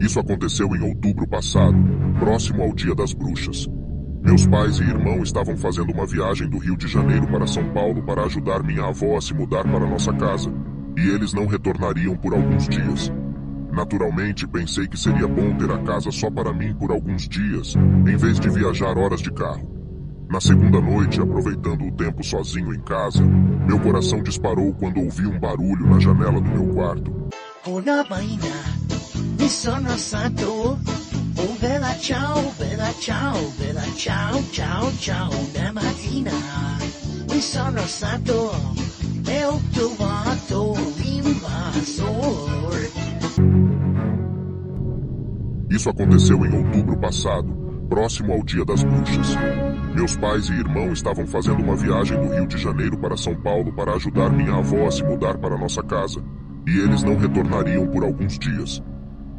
Isso aconteceu em outubro passado, próximo ao Dia das Bruxas. Meus pais e irmão estavam fazendo uma viagem do Rio de Janeiro para São Paulo para ajudar minha avó a se mudar para nossa casa, e eles não retornariam por alguns dias. Naturalmente, pensei que seria bom ter a casa só para mim por alguns dias, em vez de viajar horas de carro. Na segunda noite, aproveitando o tempo sozinho em casa, meu coração disparou quando ouvi um barulho na janela do meu quarto. Una vaina, mi sono stato. Oh bella ciao, bella ciao, bella ciao, ciao, ciao. Da mattina mi sono stato e ho trovato l'invasor. Isso aconteceu em outubro passado, próximo ao Dia das Bruxas. Meus pais e irmão estavam fazendo uma viagem do Rio de Janeiro para São Paulo para ajudar minha avó a se mudar para nossa casa, e eles não retornariam por alguns dias.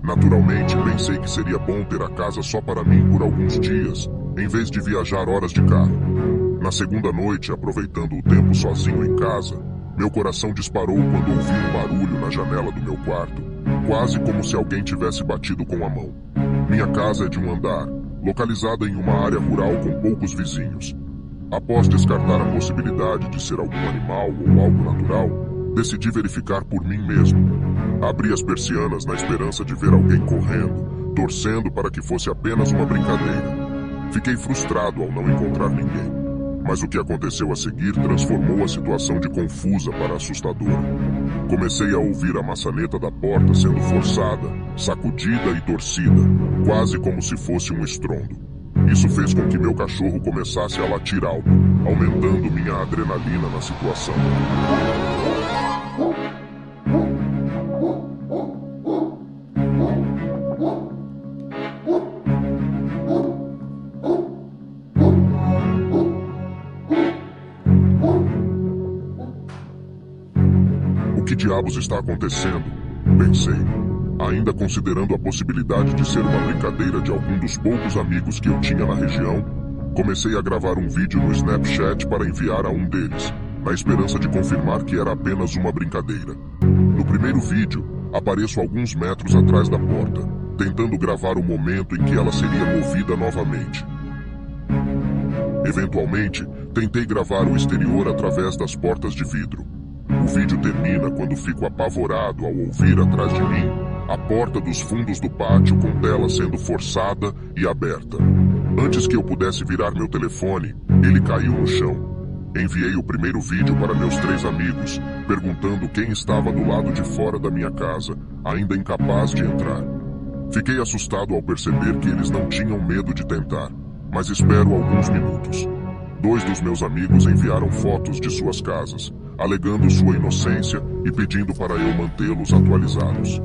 Naturalmente, pensei que seria bom ter a casa só para mim por alguns dias, em vez de viajar horas de carro. Na segunda noite, aproveitando o tempo sozinho em casa, meu coração disparou quando ouvi um barulho na janela do meu quarto, quase como se alguém tivesse batido com a mão. Minha casa é de um andar, localizada em uma área rural com poucos vizinhos. Após descartar a possibilidade de ser algum animal ou algo natural, decidi verificar por mim mesmo. Abri as persianas na esperança de ver alguém correndo, torcendo para que fosse apenas uma brincadeira. Fiquei frustrado ao não encontrar ninguém, mas o que aconteceu a seguir transformou a situação de confusa para assustadora. Comecei a ouvir a maçaneta da porta sendo forçada, sacudida e torcida, quase como se fosse um estrondo. Isso fez com que meu cachorro começasse a latir alto, aumentando minha adrenalina na situação. O que diabos está acontecendo? Pensei, ainda considerando a possibilidade de ser uma brincadeira de algum dos poucos amigos que eu tinha na região. Comecei a gravar um vídeo no Snapchat para enviar a um deles, na esperança de confirmar que era apenas uma brincadeira. No primeiro vídeo, apareço alguns metros atrás da porta, tentando gravar o momento em que ela seria movida novamente. Eventualmente, tentei gravar o exterior através das portas de vidro. O vídeo termina quando fico apavorado ao ouvir atrás de mim a porta dos fundos do pátio com tela sendo forçada e aberta. Antes que eu pudesse virar meu telefone, ele caiu no chão. Enviei o primeiro vídeo para meus 3 amigos, perguntando quem estava do lado de fora da minha casa, ainda incapaz de entrar. Fiquei assustado ao perceber que eles não tinham medo de tentar, mas espero alguns minutos. 2 dos meus amigos enviaram fotos de suas casas, alegando sua inocência e pedindo para eu mantê-los atualizados.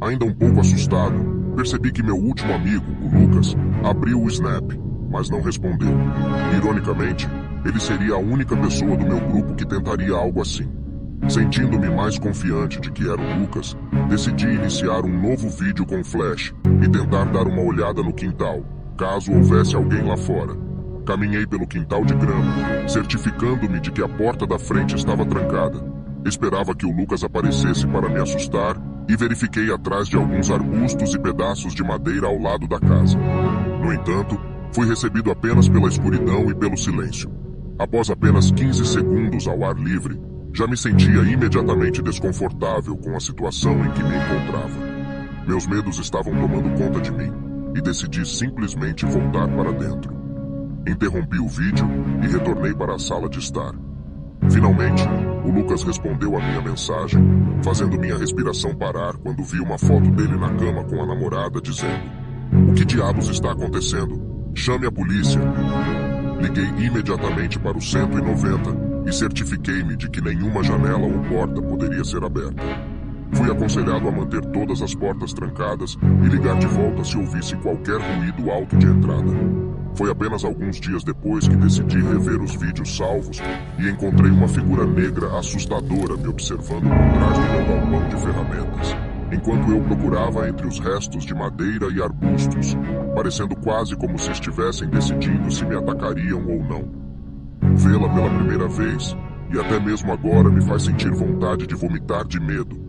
Ainda um pouco assustado, percebi que meu último amigo, o Lucas, abriu o Snap, mas não respondeu. Ironicamente, ele seria a única pessoa do meu grupo que tentaria algo assim. Sentindo-me mais confiante de que era o Lucas, decidi iniciar um novo vídeo com flash e tentar dar uma olhada no quintal, caso houvesse alguém lá fora. Caminhei pelo quintal de grama, certificando-me de que a porta da frente estava trancada. Esperava que o Lucas aparecesse para me assustar e verifiquei atrás de alguns arbustos e pedaços de madeira ao lado da casa. No entanto, fui recebido apenas pela escuridão e pelo silêncio. Após apenas 15 segundos ao ar livre, já me sentia imediatamente desconfortável com a situação em que me encontrava. Meus medos estavam tomando conta de mim e decidi simplesmente voltar para dentro. Interrompi o vídeo e retornei para a sala de estar. Finalmente, o Lucas respondeu a minha mensagem, fazendo minha respiração parar quando vi uma foto dele na cama com a namorada dizendo: "O que diabos está acontecendo? Chame a polícia." Liguei imediatamente para o 190 e certifiquei-me de que nenhuma janela ou porta poderia ser aberta. Fui aconselhado a manter todas as portas trancadas e ligar de volta se ouvisse qualquer ruído alto de entrada. Foi apenas alguns dias depois que decidi rever os vídeos salvos e encontrei uma figura negra assustadora me observando por trás do meu galpão de ferramentas, enquanto eu procurava entre os restos de madeira e arbustos, parecendo quase como se estivessem decidindo se me atacariam ou não. Vê-la pela primeira vez, e até mesmo agora me faz sentir vontade de vomitar de medo.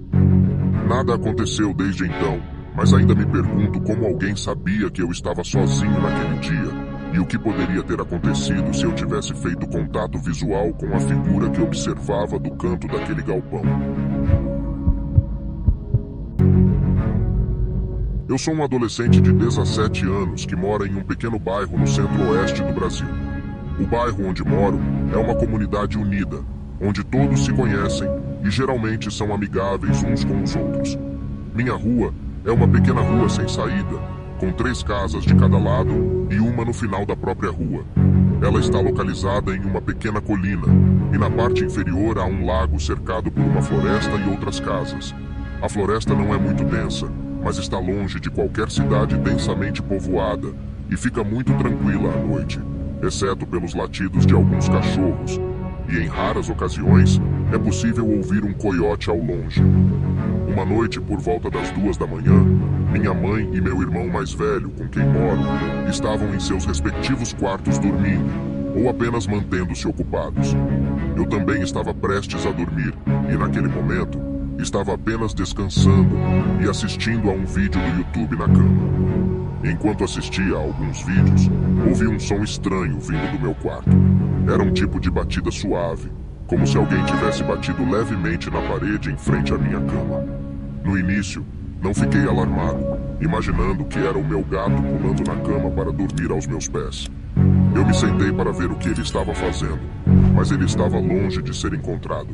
Nada aconteceu desde então, mas ainda me pergunto como alguém sabia que eu estava sozinho naquele dia e o que poderia ter acontecido se eu tivesse feito contato visual com a figura que observava do canto daquele galpão. Eu sou um adolescente de 17 anos que mora em um pequeno bairro no centro-oeste do Brasil. O bairro onde moro é uma comunidade unida, onde todos se conhecem e geralmente são amigáveis uns com os outros. Minha rua é uma pequena rua sem saída, com 3 casas de cada lado e uma no final da própria rua. Ela está localizada em uma pequena colina e na parte inferior há um lago cercado por uma floresta e outras casas. A floresta não é muito densa, mas está longe de qualquer cidade densamente povoada e fica muito tranquila à noite, exceto pelos latidos de alguns cachorros, e em raras ocasiões é possível ouvir um coiote ao longe. Uma noite, por volta das 2 da manhã, minha mãe e meu irmão mais velho, com quem moro, estavam em seus respectivos quartos dormindo, ou apenas mantendo-se ocupados. Eu também estava prestes a dormir, e naquele momento, estava apenas descansando e assistindo a um vídeo do YouTube na cama. Enquanto assistia a alguns vídeos, ouvi um som estranho vindo do meu quarto. Era um tipo de batida suave, como se alguém tivesse batido levemente na parede em frente à minha cama. No início, não fiquei alarmado, imaginando que era o meu gato pulando na cama para dormir aos meus pés. Eu me sentei para ver o que ele estava fazendo, mas ele estava longe de ser encontrado.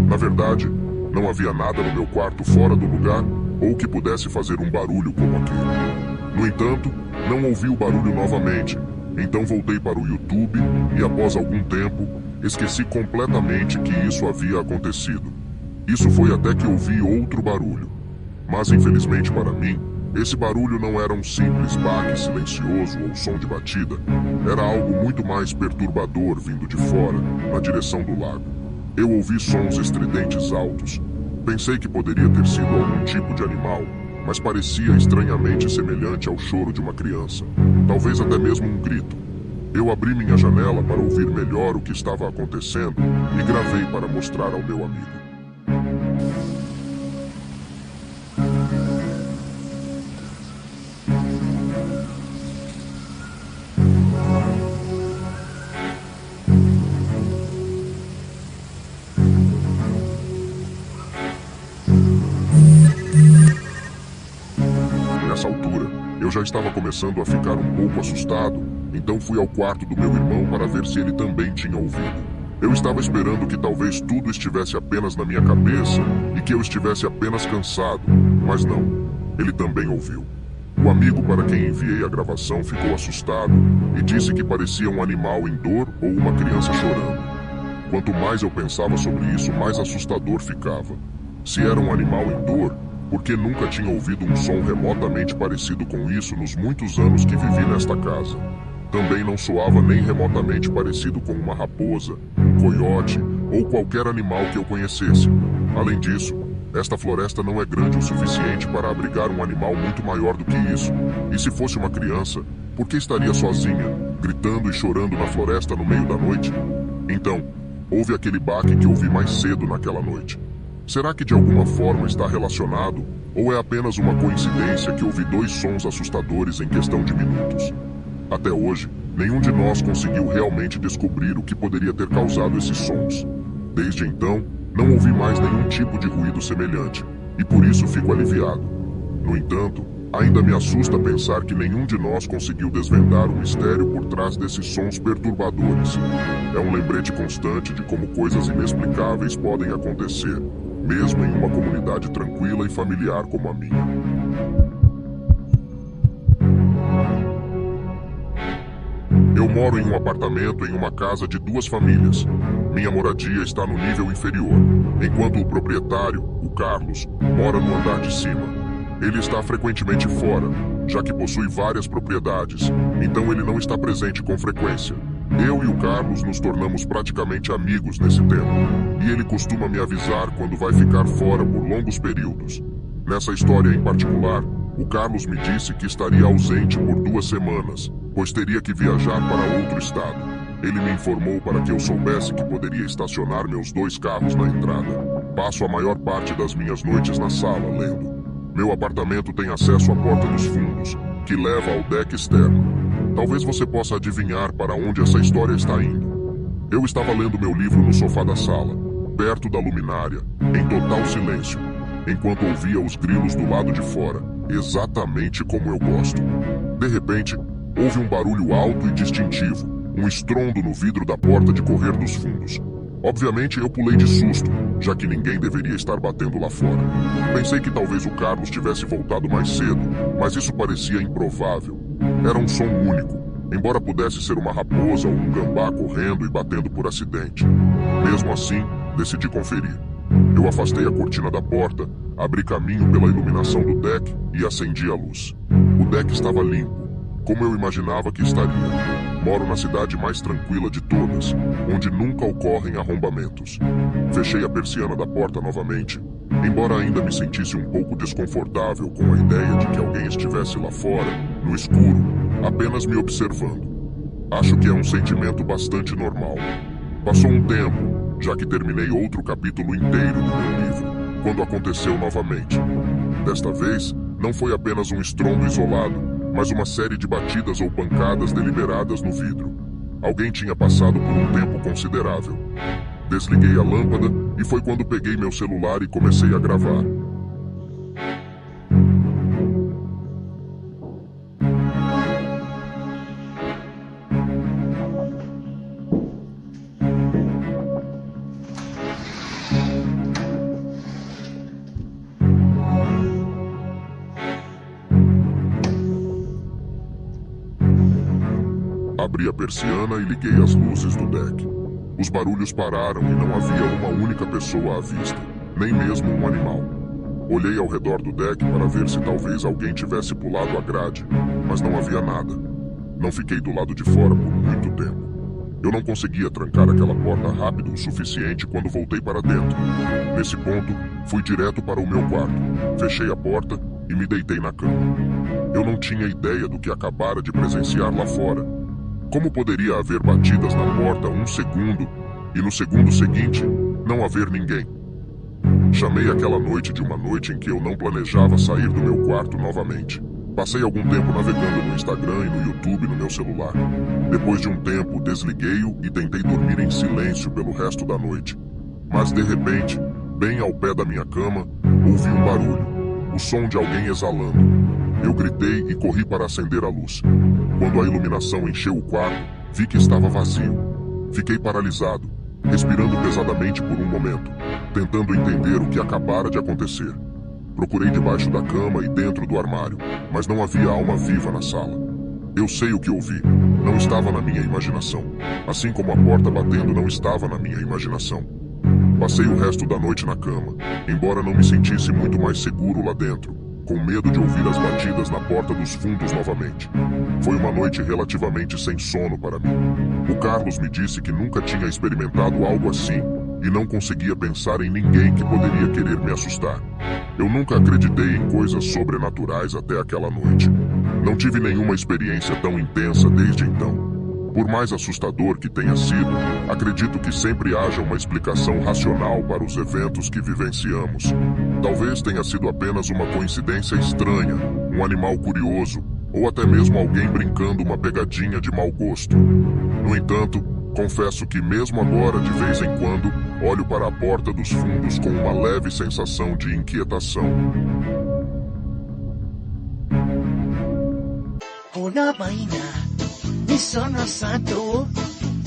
Na verdade, não havia nada no meu quarto fora do lugar ou que pudesse fazer um barulho como aquele. No entanto, não ouvi o barulho novamente, então voltei para o YouTube e, após algum tempo, esqueci completamente que isso havia acontecido. Isso foi até que ouvi outro barulho. Mas, infelizmente para mim, esse barulho não era um simples baque silencioso ou som de batida. Era algo muito mais perturbador vindo de fora, na direção do lago. Eu ouvi sons estridentes altos. Pensei que poderia ter sido algum tipo de animal, mas parecia estranhamente semelhante ao choro de uma criança, talvez até mesmo um grito. Eu abri minha janela para ouvir melhor o que estava acontecendo e gravei para mostrar ao meu amigo. Nessa altura, eu já estava começando a ficar um pouco assustado, então fui ao quarto do meu irmão para ver se ele também tinha ouvido. Eu estava esperando que talvez tudo estivesse apenas na minha cabeça e que eu estivesse apenas cansado, mas não. Ele também ouviu. O amigo para quem enviei a gravação ficou assustado e disse que parecia um animal em dor ou uma criança chorando. Quanto mais eu pensava sobre isso, mais assustador ficava. Se era um animal em dor, porque nunca tinha ouvido um som remotamente parecido com isso nos muitos anos que vivi nesta casa. Também não soava nem remotamente parecido com uma raposa, um coiote ou qualquer animal que eu conhecesse. Além disso, esta floresta não é grande o suficiente para abrigar um animal muito maior do que isso. E se fosse uma criança, por que estaria sozinha, gritando e chorando na floresta no meio da noite? Então, houve aquele baque que ouvi mais cedo naquela noite. Será que de alguma forma está relacionado, ou é apenas uma coincidência que ouvi 2 sons assustadores em questão de minutos? Até hoje, nenhum de nós conseguiu realmente descobrir o que poderia ter causado esses sons. Desde então, não ouvi mais nenhum tipo de ruído semelhante, e por isso fico aliviado. No entanto, ainda me assusta pensar que nenhum de nós conseguiu desvendar o mistério por trás desses sons perturbadores. É um lembrete constante de como coisas inexplicáveis podem acontecer, mesmo em uma comunidade tranquila e familiar como a minha. Eu moro em um apartamento em uma casa de 2 famílias. Minha moradia está no nível inferior, enquanto o proprietário, o Carlos, mora no andar de cima. Ele está frequentemente fora, já que possui várias propriedades, então ele não está presente com frequência. Eu e o Carlos nos tornamos praticamente amigos nesse tempo, e ele costuma me avisar quando vai ficar fora por longos períodos. Nessa história em particular, o Carlos me disse que estaria ausente por 2 semanas, pois teria que viajar para outro estado. Ele me informou para que eu soubesse que poderia estacionar meus 2 carros na entrada. Passo a maior parte das minhas noites na sala, lendo. Meu apartamento tem acesso à porta dos fundos, que leva ao deck externo. Talvez você possa adivinhar para onde essa história está indo. Eu estava lendo meu livro no sofá da sala, perto da luminária, em total silêncio, enquanto ouvia os grilos do lado de fora, exatamente como eu gosto. De repente, houve um barulho alto e distintivo, um estrondo no vidro da porta de correr dos fundos. Obviamente eu pulei de susto, já que ninguém deveria estar batendo lá fora. Pensei que talvez o Carlos tivesse voltado mais cedo, mas isso parecia improvável. Era um som único, embora pudesse ser uma raposa ou um gambá correndo e batendo por acidente. Mesmo assim, decidi conferir. Eu afastei a cortina da porta, abri caminho pela iluminação do deck e acendi a luz. O deck estava limpo, como eu imaginava que estaria. Moro na cidade mais tranquila de todas, onde nunca ocorrem arrombamentos. Fechei a persiana da porta novamente, embora ainda me sentisse um pouco desconfortável com a ideia de que alguém estivesse lá fora, no escuro, apenas me observando. Acho que é um sentimento bastante normal. Passou um tempo, já que terminei outro capítulo inteiro do meu livro, quando aconteceu novamente. Desta vez, não foi apenas um estrondo isolado, mas uma série de batidas ou pancadas deliberadas no vidro. Alguém tinha passado por um tempo considerável. Desliguei a lâmpada e foi quando peguei meu celular e comecei a gravar. Abri a persiana e liguei as luzes do deck. Os barulhos pararam e não havia uma única pessoa à vista, nem mesmo um animal. Olhei ao redor do deck para ver se talvez alguém tivesse pulado a grade, mas não havia nada. Não fiquei do lado de fora por muito tempo. Eu não conseguia trancar aquela porta rápido o suficiente quando voltei para dentro. Nesse ponto, fui direto para o meu quarto, fechei a porta e me deitei na cama. Eu não tinha ideia do que acabara de presenciar lá fora. Como poderia haver batidas na porta um segundo e no segundo seguinte não haver ninguém? Chamei aquela noite de uma noite em que eu não planejava sair do meu quarto novamente. Passei algum tempo navegando no Instagram e no YouTube no meu celular. Depois de um tempo, desliguei-o e tentei dormir em silêncio pelo resto da noite. Mas de repente, bem ao pé da minha cama, ouvi um barulho, o som de alguém exalando. Eu gritei e corri para acender a luz. Quando a iluminação encheu o quarto, vi que estava vazio. Fiquei paralisado, respirando pesadamente por um momento, tentando entender o que acabara de acontecer. Procurei debaixo da cama e dentro do armário, mas não havia alma viva na sala. Eu sei o que ouvi. Não estava na minha imaginação, assim como a porta batendo não estava na minha imaginação. Passei o resto da noite na cama, embora não me sentisse muito mais seguro lá dentro, com medo de ouvir as batidas na porta dos fundos novamente. Foi uma noite relativamente sem sono para mim. O Carlos me disse que nunca tinha experimentado algo assim e não conseguia pensar em ninguém que poderia querer me assustar. Eu nunca acreditei em coisas sobrenaturais até aquela noite. Não tive nenhuma experiência tão intensa desde então. Por mais assustador que tenha sido, acredito que sempre haja uma explicação racional para os eventos que vivenciamos. Talvez tenha sido apenas uma coincidência estranha, um animal curioso, ou até mesmo alguém brincando uma pegadinha de mau gosto. No entanto, confesso que mesmo agora, de vez em quando, olho para a porta dos fundos com uma leve sensação de inquietação. Una vaina, mi sono santo.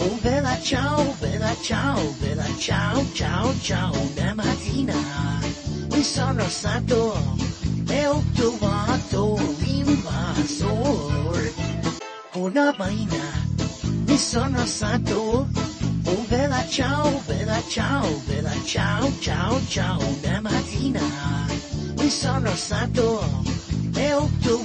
Oh bella ciao, bella ciao, ciao, ciao, da mattina. Mi sono santo, e ho trovato l'invasor. Una vaina, mi sono santo. Oh bella ciao, bella ciao, bella ciao, ciao, ciao, una mattina mi sono santo. È ottobre.